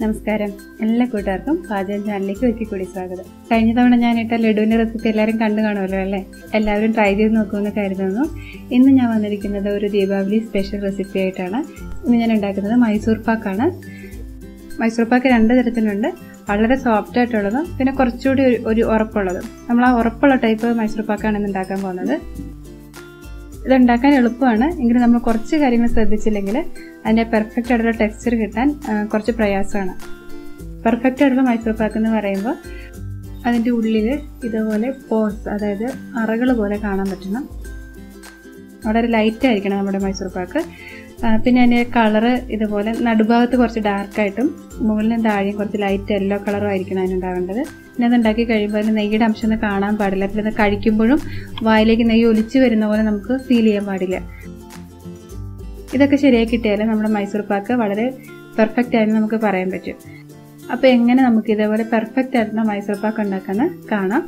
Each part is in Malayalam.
നമസ്കാരം, എല്ലാ കൂട്ടുകാർക്കും പാചകം ചാനലിലേക്ക് ഒരിക്കൽ കൂടി സ്വാഗതം. കഴിഞ്ഞ തവണ ഞാനിട്ട ലഡുവിന്റെ റെസിപ്പി എല്ലാവരും കണ്ടു കാണുമല്ലോ അല്ലേ? എല്ലാവരും ട്രൈ ചെയ്ത് നോക്കുമെന്ന് കരുതുന്നു. ഇന്ന് ഞാൻ വന്നിരിക്കുന്നത് ഒരു ദീപാവലി സ്പെഷ്യൽ റെസിപ്പി ആയിട്ടാണ്. ഇന്ന് ഞാൻ ഉണ്ടാക്കുന്നത് മൈസൂർ പാക്കാണ്. മൈസൂർ പാക്ക് രണ്ട് തരത്തിലുണ്ട്. വളരെ സോഫ്റ്റ് ആയിട്ടുള്ളതും പിന്നെ കുറച്ചുകൂടി ഒരു ഉറപ്പുള്ളതും. നമ്മൾ ആ ഉറപ്പുള്ള ടൈപ്പ് മൈസൂർ പാക്കാണ് ഇന്ന് ഉണ്ടാക്കാൻ പോകുന്നത്. ഇതുണ്ടാക്കാൻ എളുപ്പമാണ്, എങ്കിലും നമ്മൾ കുറച്ച് കാര്യങ്ങൾ ശ്രദ്ധിച്ചില്ലെങ്കിൽ അതിൻ്റെ പെർഫെക്റ്റ് ആയിട്ടുള്ള ടെക്സ്ചർ കിട്ടാൻ കുറച്ച് പ്രയാസമാണ്. പെർഫെക്റ്റ് ആയിട്ടുള്ള മൈസൂർ പാക്ക് എന്ന് പറയുമ്പോൾ അതിൻ്റെ ഉള്ളിൽ ഇതുപോലെ പോർസ്, അതായത് അറകൾ പോലെ കാണാൻ പറ്റണം. വളരെ ലൈറ്റ് ആയിരിക്കണം നമ്മുടെ മൈസൂർ പാക്ക്. പിന്നെ അതിൻ്റെ കളറ് ഇതുപോലെ നടുഭാഗത്ത് കുറച്ച് ഡാർക്കായിട്ടും മുകളിലും താഴെയും കുറച്ച് ലൈറ്റ് യെല്ലോ കളറും ആയിരിക്കണം അതിനുണ്ടാവേണ്ടത്. പിന്നെ അത് ഉണ്ടാക്കി കഴിയുമ്പോൾ അതിന് നെയ്യുടെ അംശം ഒന്നും കാണാൻ പാടില്ല. പിന്നെ അത് കഴിക്കുമ്പോഴും വായിലേക്ക് നെയ്യ് ഒലിച്ചു വരുന്ന പോലെ നമുക്ക് ഫീൽ ചെയ്യാൻ പാടില്ല. ഇതൊക്കെ ശരിയായി കിട്ടിയാൽ നമ്മുടെ മൈസൂർ പാക്ക് വളരെ പെർഫെക്റ്റ് ആയെന്ന് നമുക്ക് പറയാൻ പറ്റും. അപ്പോൾ എങ്ങനെ നമുക്ക് ഇതേപോലെ പെർഫെക്റ്റ് ആയിട്ടുള്ള മൈസൂർ പാക്ക് ഉണ്ടാക്കാമെന്ന് കാണാം.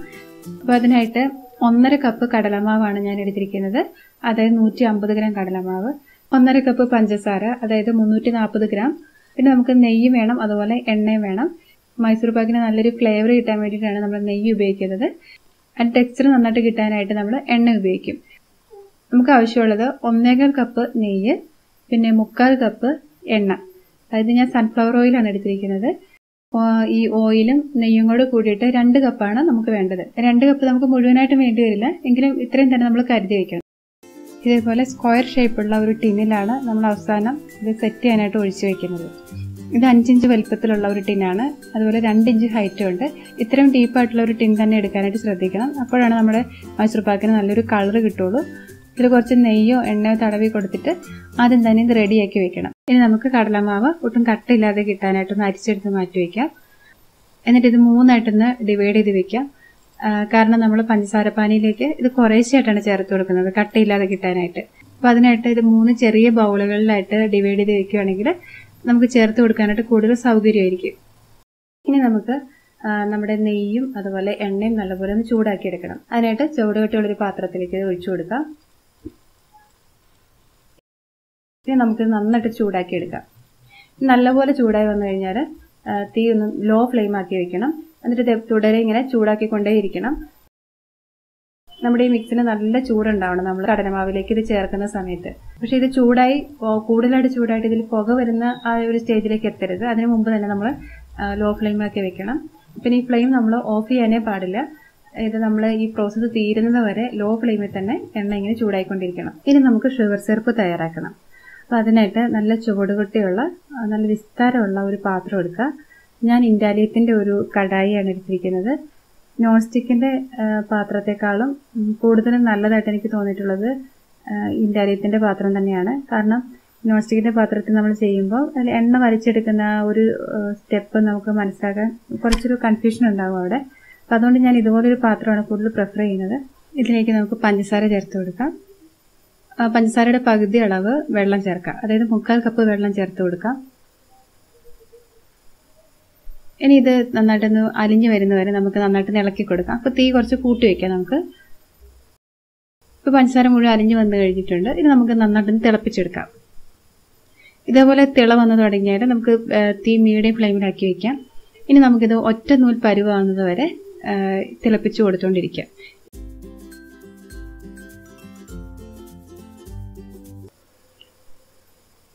അപ്പോൾ അതിനായിട്ട് 1.5 കപ്പ് കടലമാവാണ് ഞാൻ എടുത്തിരിക്കുന്നത്, അതായത് 150 ഗ്രാം കടലമാവ്, 1.5 കപ്പ് പഞ്ചസാര, അതായത് 340 ഗ്രാം. പിന്നെ നമുക്ക് നെയ്യ് വേണം, അതുപോലെ എണ്ണയും വേണം. മൈസൂർ പാക്കിന് നല്ലൊരു ഫ്ലേവർ കിട്ടാൻ വേണ്ടിയിട്ടാണ് നമ്മൾ നെയ്യ് ഉപയോഗിക്കുന്നത്. അതിൻ്റെ ടെക്സ്ചർ നന്നായിട്ട് കിട്ടാനായിട്ട് നമ്മൾ എണ്ണ ഉപയോഗിക്കും. നമുക്ക് ആവശ്യമുള്ളത് 1.25 കപ്പ് നെയ്യ്, പിന്നെ 3/4 കപ്പ് എണ്ണ. അതായത് ഞാൻ സൺഫ്ലവർ ഓയിലാണ് എടുത്തിരിക്കുന്നത്. ഈ ഓയിലും നെയ്യും കൂടെ കൂടിയിട്ട് 2 കപ്പാണ് നമുക്ക് വേണ്ടത്. 2 കപ്പ് നമുക്ക് മുഴുവനായിട്ടും വേണ്ടി വരില്ല, എങ്കിലും ഇത്രയും തന്നെ നമ്മൾ കരുതി വയ്ക്കണം. ഇതേപോലെ സ്ക്വയർ ഷേപ്പുള്ള ഒരു ടിന്നിലാണ് നമ്മൾ അവസാനം ഇത് സെറ്റ് ചെയ്യാനായിട്ട് ഒഴിച്ചു വയ്ക്കുന്നത്. ഇത് 5 ഇഞ്ച് വലുപ്പത്തിലുള്ള ഒരു ടിന്നാണ്, അതുപോലെ 2 ഇഞ്ച് ഹൈറ്റും ഉണ്ട്. ഇത്രയും ഡീപ്പായിട്ടുള്ള ഒരു ടിൻ തന്നെ എടുക്കാനായിട്ട് ശ്രദ്ധിക്കണം. അപ്പോഴാണ് നമ്മുടെ മൈസൂർ പാക്കിന് നല്ലൊരു കളർ കിട്ടുള്ളൂ. ഇതിൽ കുറച്ച് നെയ്യോ എണ്ണയോ തടവി കൊടുത്തിട്ട് ആദ്യം തന്നെ ഇത് റെഡിയാക്കി വെക്കണം. ഇനി നമുക്ക് കടലമാവ് ഒട്ടും കട്ടയില്ലാതെ കിട്ടാനായിട്ടൊന്ന് അരിച്ചെടുത്ത് മാറ്റി വയ്ക്കാം. എന്നിട്ട് ഇത് 3ആയിട്ടൊന്ന് ഡിവൈഡ് ചെയ്ത് വെക്കാം. കാരണം നമ്മൾ പഞ്ചസാരപ്പാനിയിലേക്ക് ഇത് കുറേശ്ശെയായിട്ടാണ് ചേർത്ത് കൊടുക്കുന്നത്, കട്ടയില്ലാതെ കിട്ടാനായിട്ട്. അപ്പോൾ അതിനായിട്ട് ഇത് 3 ചെറിയ ബൗളുകളിലായിട്ട് ഡിവൈഡ് ചെയ്ത് വെക്കുകയാണെങ്കിൽ നമുക്ക് ചേർത്ത് കൊടുക്കാനായിട്ട് കൂടുതൽ സൗകര്യമായിരിക്കും. ഇനി നമുക്ക് നമ്മുടെ നെയ്യും അതുപോലെ എണ്ണയും നല്ലപോലെ ഒന്ന് ചൂടാക്കി എടുക്കണം. അതിനായിട്ട് ചൂടുകട്ടിയുള്ളൊരു പാത്രത്തിലേക്ക് ഇത് ഒഴിച്ചു കൊടുക്കാം. ഇനി നമുക്ക് നന്നായിട്ട് ചൂടാക്കി എടുക്കാം. നല്ലപോലെ ചൂടായി വന്നു കഴിഞ്ഞാൽ തീ ഒന്ന് ലോ ഫ്ലെയിം ആക്കി വെക്കണം. എന്നിട്ട് തുടരെ ഇങ്ങനെ ചൂടാക്കിക്കൊണ്ടേയിരിക്കണം. നമ്മുടെ ഈ മിക്സിന് നല്ല ചൂടുണ്ടാവണം നമ്മൾ കടലമാവിലേക്ക് ഇത് ചേർക്കുന്ന സമയത്ത്. പക്ഷെ ഇത് ചൂടായി കൂടുതലായിട്ട് ചൂടായിട്ട് ഇതിൽ പുക വരുന്ന ആ ഒരു സ്റ്റേജിലേക്ക് എത്തരുത്. അതിന് മുമ്പ് തന്നെ നമ്മൾ ലോ ഫ്ലെയിം ആക്കി വെക്കണം. പിന്നെ ഈ ഫ്ലെയിം നമ്മൾ ഓഫ് ചെയ്യാനേ പാടില്ല. ഇത് നമ്മൾ ഈ പ്രോസസ്സ് തീരുന്നത് വരെ ലോ ഫ്ലെയിമിൽ തന്നെ എണ്ണ ഇങ്ങനെ ചൂടായിക്കൊണ്ടിരിക്കണം. ഇനി നമുക്ക് ഷുഗർ സിറപ്പ് തയ്യാറാക്കണം. അപ്പോൾ അതിനായിട്ട് നല്ല ചുവടുകട്ടിയുള്ള നല്ല വിസ്താരമുള്ള ഒരു പാത്രം എടുക്കുക. ഞാൻ ഇൻഡാലിയത്തിൻ്റെ ഒരു കടായിയാണ് എടുത്തിരിക്കുന്നത്. നോൺ സ്റ്റിക്കിൻ്റെ പാത്രത്തെക്കാളും കൂടുതലും നല്ലതായിട്ട് എനിക്ക് തോന്നിയിട്ടുള്ളത് ഇൻഡാലിയത്തിൻ്റെ പാത്രം തന്നെയാണ്. കാരണം നോൺ സ്റ്റിക്കിൻ്റെ പാത്രത്തിൽ നമ്മൾ ചെയ്യുമ്പോൾ അതിൽ എണ്ണ വലിച്ചെടുക്കുന്ന ഒരു സ്റ്റെപ്പ് നമുക്ക് മനസ്സിലാക്കാൻ കുറച്ചൊരു കൺഫ്യൂഷൻ ഉണ്ടാകും അവിടെ. അപ്പോൾ അതുകൊണ്ട് ഞാൻ ഇതുപോലൊരു പാത്രമാണ് കൂടുതൽ പ്രിഫർ ചെയ്യുന്നത്. ഇതിലേക്ക് നമുക്ക് പഞ്ചസാര ചേർത്ത് കൊടുക്കാം. പഞ്ചസാരയുടെ പകുതി അളവ് വെള്ളം ചേർക്കാം, അതായത് 3/4 കപ്പ് വെള്ളം ചേർത്ത് കൊടുക്കാം. ഇനി ഇത് നന്നായിട്ടൊന്ന് അലിഞ്ഞു വരുന്നവരെ നമുക്ക് നന്നായിട്ട് ഇളക്കി കൊടുക്കാം. അപ്പോൾ തീ കുറച്ച് കൂട്ടി വയ്ക്കാം നമുക്ക്. ഇപ്പോൾ പഞ്ചസാര മുഴുവൻ അലിഞ്ഞു വന്നു കഴിഞ്ഞിട്ടുണ്ട്. ഇത് നമുക്ക് നന്നായിട്ടൊന്ന് തിളപ്പിച്ചെടുക്കാം. ഇതേപോലെ തിള വന്നു തുടങ്ങിയാൽ നമുക്ക് തീ മീഡിയം ഫ്ലെയിമിലാക്കി വയ്ക്കാം. ഇനി നമുക്കിത് ഒറ്റ നൂൽ പരുവാകുന്നത് വരെ തിളപ്പിച്ച് കൊടുത്തുകൊണ്ടിരിക്കാം.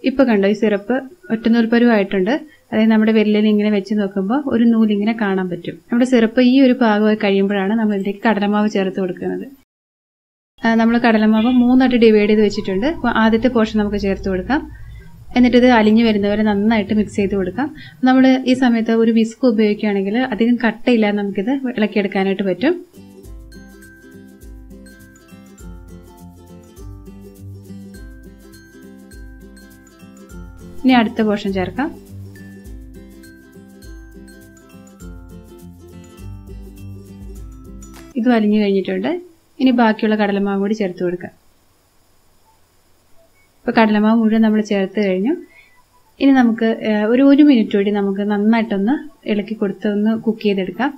ഇപ്പോൾ കണ്ടോ, ഈ സിറപ്പ് ഒറ്റനൂൽ പരുവായിട്ടുണ്ട്. അതായത് നമ്മുടെ വിരലിൽ ഇങ്ങനെ വെച്ച് നോക്കുമ്പോൾ ഒരു നൂലിങ്ങനെ കാണാൻ പറ്റും. നമ്മുടെ സിറപ്പ് ഈ ഒരു പാകമായി കഴിയുമ്പോഴാണ് നമ്മൾ ഇതിലേക്ക് കടലമാവ് ചേർത്ത് കൊടുക്കുന്നത്. നമ്മൾ കടലമാവ് 3ആയിട്ട് ഡിവൈഡ് ചെയ്ത് വെച്ചിട്ടുണ്ട്. അപ്പോൾ ആദ്യത്തെ പോർഷൻ നമുക്ക് ചേർത്ത് കൊടുക്കാം. എന്നിട്ട് ഇത് അലിഞ്ഞു വരുന്നവരെ നന്നായിട്ട് മിക്സ് ചെയ്ത് കൊടുക്കാം. നമ്മൾ ഈ സമയത്ത് ഒരു വിസ്ക് ഉപയോഗിക്കുകയാണെങ്കിൽ അധികം കട്ടയില്ലാതെ നമുക്കിത് ഇളക്കിയെടുക്കാനായിട്ട് പറ്റും. ഇനി അടുത്ത പോർഷൻ ചേർക്കാം. ഇത് അലിഞ്ഞു കഴിഞ്ഞിട്ടുണ്ട്. ഇനി ബാക്കിയുള്ള കടലമാവ് കൂടി ചേർത്ത് കൊടുക്കാം. ഇപ്പോൾ കടലമാവ് മുഴുവൻ നമ്മൾ ചേർത്ത് കഴിഞ്ഞു. ഇനി നമുക്ക് ഒരു 1 മിനിറ്റ് കൂടി നമുക്ക് നന്നായിട്ടൊന്ന് ഇളക്കി കൊടുത്ത് ഒന്ന് കുക്ക് ചെയ്തെടുക്കാം.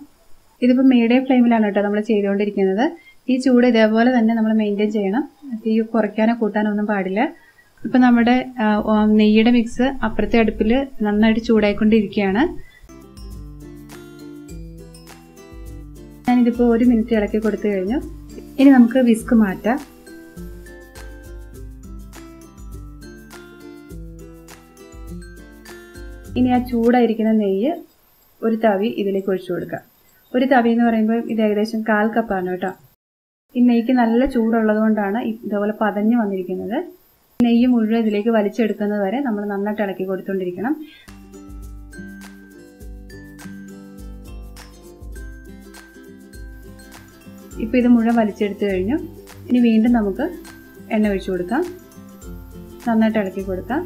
ഇതിപ്പോൾ മീഡിയം ഫ്ലെയിമിലാണ് കേട്ടോ നമ്മൾ ചെയ്തുകൊണ്ടിരിക്കുന്നത്. ഈ ചൂട് ഇതേപോലെ തന്നെ നമ്മൾ മെയിൻറ്റെയിൻ ചെയ്യണം. തീ കുറയ്ക്കാനോ കൂട്ടാനോ ഒന്നും പാടില്ല. ഇപ്പം നമ്മുടെ നെയ്യുടെ മിക്സ് അപ്പുറത്തെ അടുപ്പിൽ നന്നായിട്ട് ചൂടായിക്കൊണ്ടിരിക്കുകയാണ്. ഞാനിതിപ്പോൾ 1 മിനിറ്റ് ഇളക്കി കൊടുത്തു കഴിഞ്ഞു. ഇനി നമുക്ക് വിസ്ക് മാറ്റാം. ഇനി ആ ചൂടായിരിക്കുന്ന നെയ്യ് ഒരു തവി ഇതിലേക്ക് ഒഴിച്ചു കൊടുക്കാം. ഒരു തവി എന്ന് പറയുമ്പോൾ ഇത് ഏകദേശം 1/4 കപ്പാണ് കേട്ടോ. ഈ നെയ്ക്ക് നല്ല ചൂടുള്ളത് കൊണ്ടാണ് ഇതേപോലെ പതഞ്ഞു വന്നിരിക്കുന്നത്. നെയ്യ് മുഴുവൻ ഇതിലേക്ക് വലിച്ചെടുക്കുന്നത് വരെ നമ്മൾ നന്നായിട്ട് ഇളക്കി കൊടുത്തുകൊണ്ടിരിക്കണം. ഇപ്പോൾ ഇത് മുഴുവൻ വലിച്ചെടുത്തു കഴിഞ്ഞു. ഇനി വീണ്ടും നമുക്ക് എണ്ണ ഒഴിച്ചു കൊടുക്കാം. നന്നായിട്ട് ഇളക്കി കൊടുക്കാം.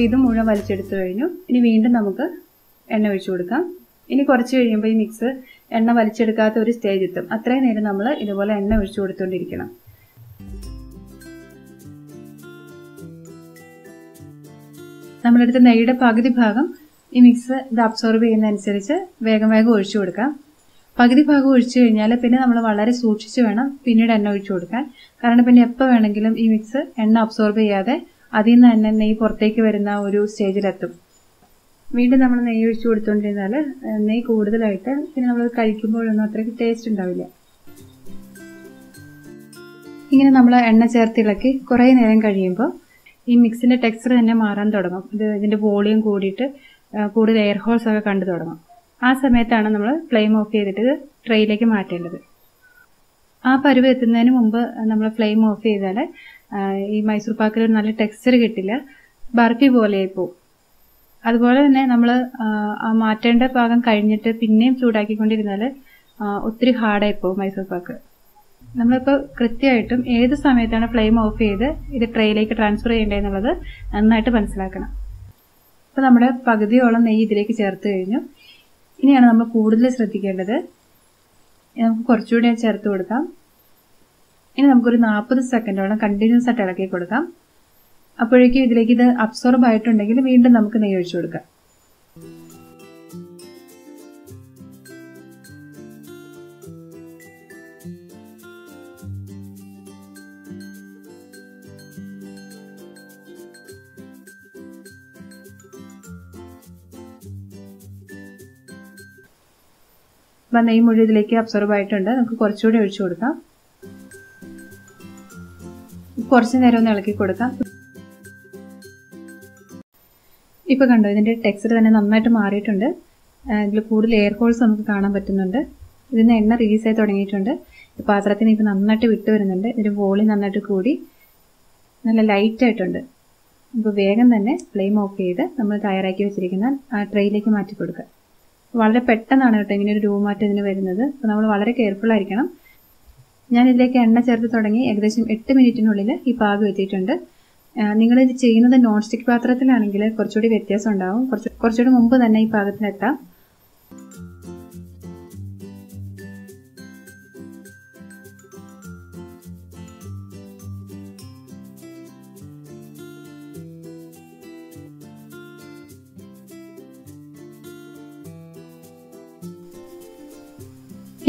ഇത് മുഴുവൻ വലിച്ചെടുത്തു കഴിഞ്ഞു. ഇനി വീണ്ടും നമുക്ക് എണ്ണ ഒഴിച്ചു കൊടുക്കാം. ഇനി കുറച്ച് കഴിയുമ്പോൾ ഈ മിക്സ് എണ്ണ വലിച്ചെടുക്കാത്ത ഒരു സ്റ്റേജ് എത്തും. അത്രയും നേരം നമ്മൾ ഇതുപോലെ എണ്ണ ഒഴിച്ചു കൊടുത്തുകൊണ്ടിരിക്കണം. നമ്മളെടുത്ത നെയ്യുടെ പകുതി ഭാഗം ഈ മിക്സ് ഇത് അബ്സോർബ് ചെയ്യുന്നതനുസരിച്ച് വേഗം വേഗം ഒഴിച്ചു കൊടുക്കാം. പകുതി ഭാഗം ഒഴിച്ചു കഴിഞ്ഞാൽ പിന്നെ നമ്മൾ വളരെ സൂക്ഷിച്ച് വേണം പിന്നീട് എണ്ണ ഒഴിച്ചു കൊടുക്കാൻ. കാരണം പിന്നെ എപ്പോൾ വേണമെങ്കിലും ഈ മിക്സ് എണ്ണ അബ്സോർബ് ചെയ്യാതെ അതിൽ നിന്ന് തന്നെ നെയ്യ് പുറത്തേക്ക് വരുന്ന ഒരു സ്റ്റേജിലെത്തും. വീണ്ടും നമ്മൾ നെയ്യ് ഒഴിച്ചു കൊടുത്തുകൊണ്ടിരുന്നാൽ നെയ്യ് കൂടുതലായിട്ട് പിന്നെ നമ്മൾ കഴിക്കുമ്പോഴൊന്നും അത്രയ്ക്ക് ടേസ്റ്റ് ഉണ്ടാവില്ല. ഇങ്ങനെ നമ്മൾ എണ്ണ ചേർത്തിളക്കി കുറേ നേരം കഴിയുമ്പോൾ ഈ മിക്സിൻ്റെ ടെക്സ്ചർ തന്നെ മാറാൻ തുടങ്ങും. ഇതിൻ്റെ വോളിയം കൂടിയിട്ട് കൂടുതൽ എയർ ഹോൾസ് ഒക്കെ കണ്ടു തുടങ്ങും. ആ സമയത്താണ് നമ്മൾ ഫ്ലെയിം ഓഫ് ചെയ്തിട്ട് ട്രേയിലേക്ക് മാറ്റേണ്ടത്. ആ പരുവ് എത്തുന്നതിന് മുമ്പ് നമ്മൾ ഫ്ലെയിം ഓഫ് ചെയ്താൽ ഈ മൈസൂർ പാക്കിൽ ഒരു നല്ല ടെക്സ്ചർ കിട്ടില്ല, ബർഫി പോലെയായി പോവും. അതുപോലെ തന്നെ നമ്മൾ മാറ്റേണ്ട ഭാഗം കഴിഞ്ഞിട്ട് പിന്നെയും ചൂടാക്കിക്കൊണ്ടിരുന്നാൽ ഒത്തിരി ഹാർഡായി പോകും മൈസൂർ പാക്ക്. നമ്മളിപ്പോൾ കൃത്യമായിട്ടും ഏത് സമയത്താണ് ഫ്ലെയിം ഓഫ് ചെയ്ത് ഇത് ട്രേയിലേക്ക് ട്രാൻസ്ഫർ ചെയ്യേണ്ടതെന്നുള്ളത് നന്നായിട്ട് മനസ്സിലാക്കണം. അപ്പോൾ നമ്മുടെ പകുതിയോളം നെയ്യ് ഇതിലേക്ക് ചേർത്ത് കഴിഞ്ഞു. ഇനിയാണ് നമ്മൾ കൂടുതൽ ശ്രദ്ധിക്കേണ്ടത്. നമുക്ക് കുറച്ചുകൂടി ചേർത്ത് കൊടുക്കാം. ഇനി നമുക്കൊരു 40 സെക്കൻഡോളം കണ്ടിന്യൂസ് ആയിട്ട് ഇളക്കി കൊടുക്കാം. അപ്പോഴേക്കും ഇതിലേക്ക് ഇത് അബ്സോർബ് ആയിട്ടുണ്ടെങ്കിൽ വീണ്ടും നമുക്ക് നെയ്യ് ഒഴിച്ചു കൊടുക്കാം. അപ്പം നെയ്യ് മുഴുവൻ ഇതിലേക്ക് അബ്സോർബ് ആയിട്ടുണ്ട്. നമുക്ക് കുറച്ചുകൂടി ഒഴിച്ചു കൊടുക്കാം. കുറച്ച് നേരം ഒന്ന് ഇളക്കി കൊടുക്കാം. ഇപ്പോൾ കണ്ടോ, ഇതിൻ്റെ ടെക്സ്ചർ തന്നെ നന്നായിട്ട് മാറിയിട്ടുണ്ട്. ഇതിൽ കൂടുതൽ എയർ ഹോൾസ് നമുക്ക് കാണാൻ പറ്റുന്നുണ്ട്. ഇതിന് എണ്ണ റിലീസ് ആയി തുടങ്ങിയിട്ടുണ്ട്. പാത്രത്തിന് ഇപ്പോൾ നന്നായിട്ട് വിട്ട് വരുന്നുണ്ട്. ഇതിൻ്റെ വോളിയം നന്നായിട്ട് കൂടി നല്ല ലൈറ്റായിട്ടുണ്ട്. ഇപ്പോൾ വേഗം തന്നെ ഫ്ലെയിം ഓഫ് ചെയ്ത് നമ്മൾ തയ്യാറാക്കി വെച്ചിരിക്കുന്ന ആ ട്രേയിലേക്ക് മാറ്റി കൊടുക്കുക. വളരെ പെട്ടെന്നാണ് കേട്ടോ ഇങ്ങനെ ഒരു രൂപമാറ്റം ഇതിന് വരുന്നത്. അപ്പോൾ നമ്മൾ വളരെ കെയർഫുൾ ആയിരിക്കണം. ഞാനിതിലേക്ക് എണ്ണ ചേർത്ത് തുടങ്ങി ഏകദേശം 8 മിനിറ്റിനുള്ളിൽ ഈ പാകം എത്തിയിട്ടുണ്ട്. നിങ്ങളിത് ചെയ്യുന്നത് നോൺ സ്റ്റിക്ക് പാത്രത്തിലാണെങ്കിൽ കുറച്ചുകൂടി വ്യത്യാസം ഉണ്ടാവും. കുറച്ചുകൂടി മുമ്പ് തന്നെ ഈ പാകത്തിലെത്താം.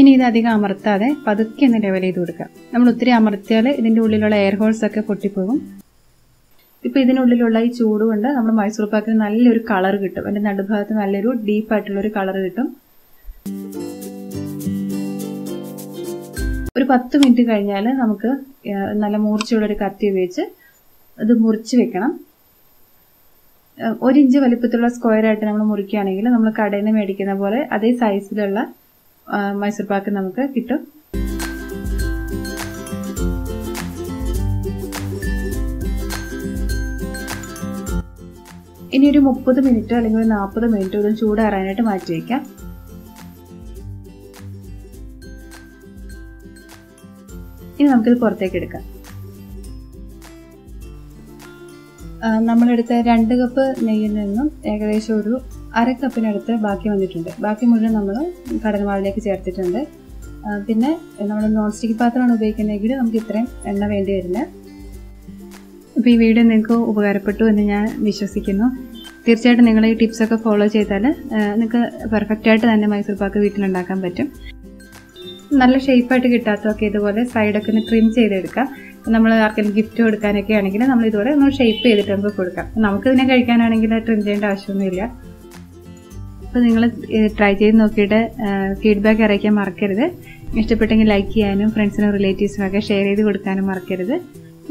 ഇനി ഇത് അധികം അമർത്താതെ പതുക്കെ ഒന്ന് ലെവൽ ചെയ്ത് കൊടുക്കാം. നമ്മൾ ഒത്തിരി അമർത്തിയാൽ ഇതിൻ്റെ ഉള്ളിലുള്ള എയർ ഹോൾസ് ഒക്കെ പൊട്ടിപ്പോകും. ഇപ്പോൾ ഇതിനുള്ളിലുള്ള ഈ ചൂട് കൊണ്ട് നമ്മൾ മൈസൂർ പാക്കിന് നല്ലൊരു കളർ കിട്ടും. അതിൻ്റെ നടുഭാഗത്ത് നല്ലൊരു ഡീപ്പായിട്ടുള്ളൊരു കളർ കിട്ടും. ഒരു 10 മിനിറ്റ് കഴിഞ്ഞാൽ നമുക്ക് നല്ല മൂർച്ചയുള്ളൊരു കത്തി ഉപയോഗിച്ച് ഇത് മുറിച്ച് വെക്കണം. 1 ഇഞ്ച് വലിപ്പത്തിലുള്ള സ്ക്വയറായിട്ട് നമ്മൾ മുറിക്കുകയാണെങ്കിൽ നമ്മൾ കടയിൽ നിന്ന് മേടിക്കുന്ന പോലെ അതേ സൈസിലുള്ള മൈസൂർ പാക്ക് നമുക്ക് കിട്ടും. ഇനി ഒരു 30 മിനിറ്റോ അല്ലെങ്കിൽ ഒരു 40 മിനിറ്റോ ഇതും ചൂടാറാനായിട്ട് മാറ്റി വയ്ക്കാം. ഇനി നമുക്കിത് പുറത്തേക്ക് എടുക്കാം. നമ്മളെടുത്ത 2 കപ്പ് നെയ്യിൽ നിന്നും ഏകദേശം ഒരു 1/2 കപ്പിനടുത്ത് ബാക്കി വന്നിട്ടുണ്ട്. ബാക്കി മുഴുവൻ നമ്മൾ കടലമാവിലേക്ക് ചേർത്തിട്ടുണ്ട്. പിന്നെ നമ്മൾ നോൺ സ്റ്റിക്ക് പാത്രമാണ് ഉപയോഗിക്കുന്നതെങ്കിൽ നമുക്ക് ഇത്രയും എണ്ണ വേണ്ടി വരില്ല. അപ്പോൾ ഈ വീഡിയോ നിങ്ങൾക്ക് ഉപകാരപ്പെട്ടു എന്ന് ഞാൻ വിശ്വസിക്കുന്നു. തീർച്ചയായിട്ടും നിങ്ങൾ ഈ ടിപ്സൊക്കെ ഫോളോ ചെയ്താൽ നിങ്ങൾക്ക് പെർഫെക്റ്റായിട്ട് തന്നെ മൈസൂർ പാക്ക് വീട്ടിലുണ്ടാക്കാൻ പറ്റും. നല്ല ഷേപ്പായിട്ട് കിട്ടാത്തതൊക്കെ ഇതുപോലെ സൈഡൊക്കെ ഒന്ന് ട്രിം ചെയ്തെടുക്കാം. നമ്മൾ ആർക്കെങ്കിലും ഗിഫ്റ്റ് കൊടുക്കാനൊക്കെ ആണെങ്കിൽ നമ്മൾ ഇതുപോലെ ഒന്ന് ഷേപ്പ് ചെയ്തിട്ട് നമുക്ക് കൊടുക്കാം. നമുക്കിതിനെ കഴിക്കാനാണെങ്കിൽ ട്രിം ചെയ്യേണ്ട ആവശ്യമൊന്നുമില്ല. അപ്പോൾ നിങ്ങൾ ട്രൈ ചെയ്ത് നോക്കിയിട്ട് ഫീഡ്ബാക്ക് അറിയിക്കാൻ മറക്കരുത്. ഇഷ്ടപ്പെട്ടെങ്കിൽ ലൈക്ക് ചെയ്യാനും ഫ്രണ്ട്സിനും റിലേറ്റീവ്സിനൊക്കെ ഷെയർ ചെയ്ത് കൊടുക്കാനും മറക്കരുത്.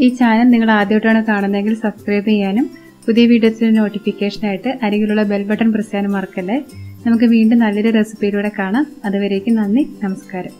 ഈ ചാനൽ നിങ്ങൾ ആദ്യമായിട്ടാണ് കാണുന്നതെങ്കിൽ സബ്സ്ക്രൈബ് ചെയ്യാനും പുതിയ വീഡിയോസിന് നോട്ടിഫിക്കേഷനായിട്ട് അരികിലുള്ള ബെൽ ബട്ടൺ പ്രസ് ചെയ്യാനും മറക്കല്ലേ. നമുക്ക് വീണ്ടും നല്ലൊരു റെസിപ്പിയിലൂടെ കാണാം. അതുവരേക്കും നന്ദി, നമസ്കാരം.